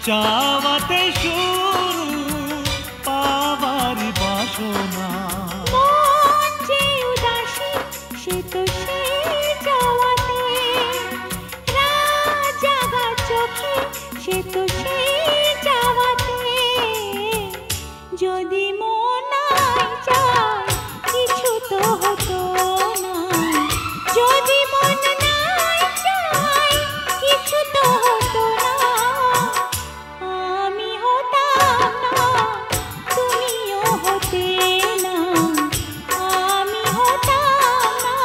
চাওয়াতে শুরু পাওয়ার বাসনা। মন যে উদাসী সে তো সেই চাওয়াতে, রাত জাগা চোখে সে তো সেই চাওয়াতে। যদি মন নাই চায় কিছু তো হতো না, যদি মন নাই চায় কিছু তো হতো না। আমি হতাম না, তুমিও হতে না। আমি হতাম না,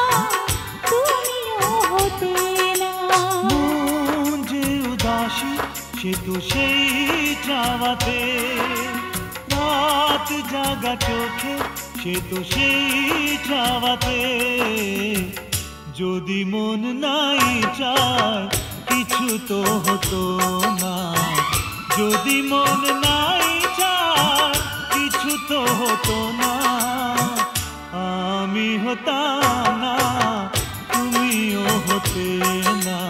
তুমিও হতে না। মন যে উদাসী সে তো সেই চাওয়াতে, রাত জাগা চোখে সে তো সেই চাওয়াতে। যদি মন নাই চায় কিছু তো হতো না, যদি মন নাই চায় কিছু তো হতো না। আমি হতাম না, তুমিও হতে না।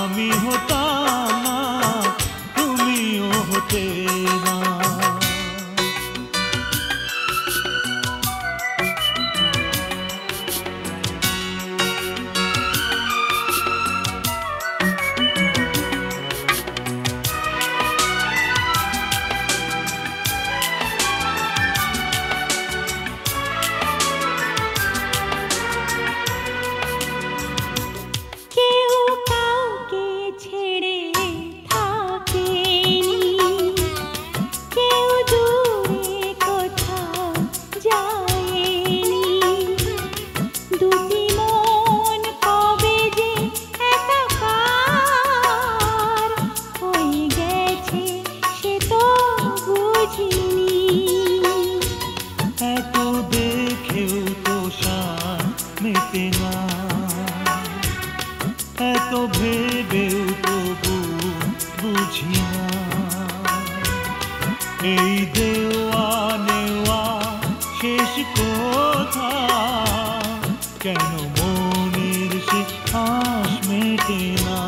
আমি হতাম না, তুমিও হতে না। কেউ কাউকে ছেড়ে থাকেনি, কেউ দূরে কোথাও যায়নি। দুটি মন কবে যে একাকার হয়ে গেছে সে তো বুঝিনি। এত দেখেও তো সার মেটে না, এত ভেবেও তবু বুঝি না। এই দেওয়া নেওয়া শেষ কথা, কেন মনের সে আশ মেটে না।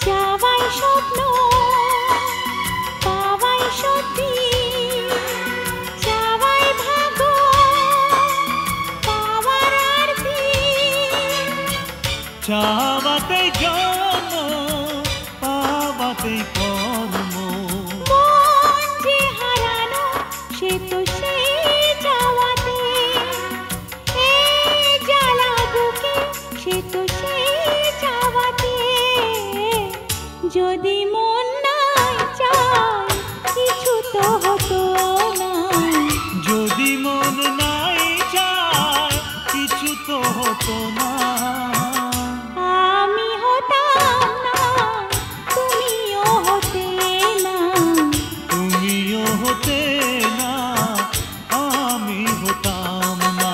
চাওয়াই স্বপ্ন পাওয়াই সত্যি, চাওয়াই ভাগ্য পাওয়ার আরতি। চাওয়াতে জন্ম পাওয়াতে কর্ম, মন যে হারানো সে তো সেই চাওয়াতে, এই জ্বালা বুকে সে তো সেই চাওয়াতে। যদি মন নাই চায় কিছু তো হতো না, যদি মন নাই চায় কিছু তো হতো না। আমি হতাম না, তুমিও হতে না। তুমিও হতে না, আমি হতাম না।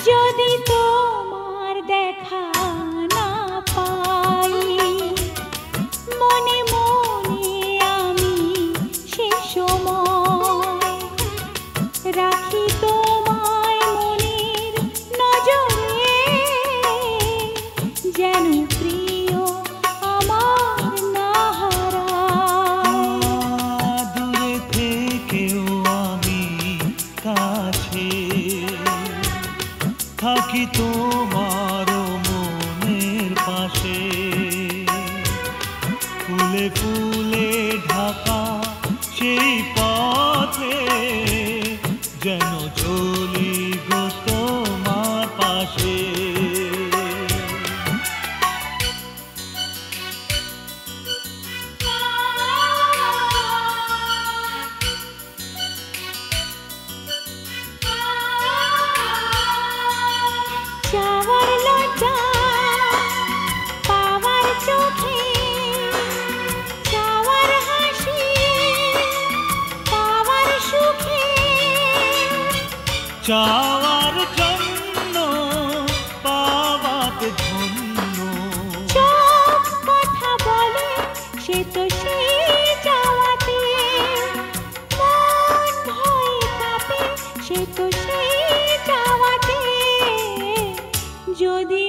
যদি তোমার দেখা না পাই, মনে মনে আমি সে সময় রাখি তোমায় মনের নজরে, যেন প্রিয় আমার না হারায়। দূরে থেকেও আমি কাছে থাকি তোমার মনের পাশে। ফুলে ফুলে ঢাকা সেই পথে যেন চলি গো তোমার পাশে। চাওয়ার জন্য পাওয়াতে ধন্য। চোখ কথা বলে সে তো সেই চাওয়াতে, মন ভয়ে কাঁপে সে তো সেই চাওয়াতে। যদি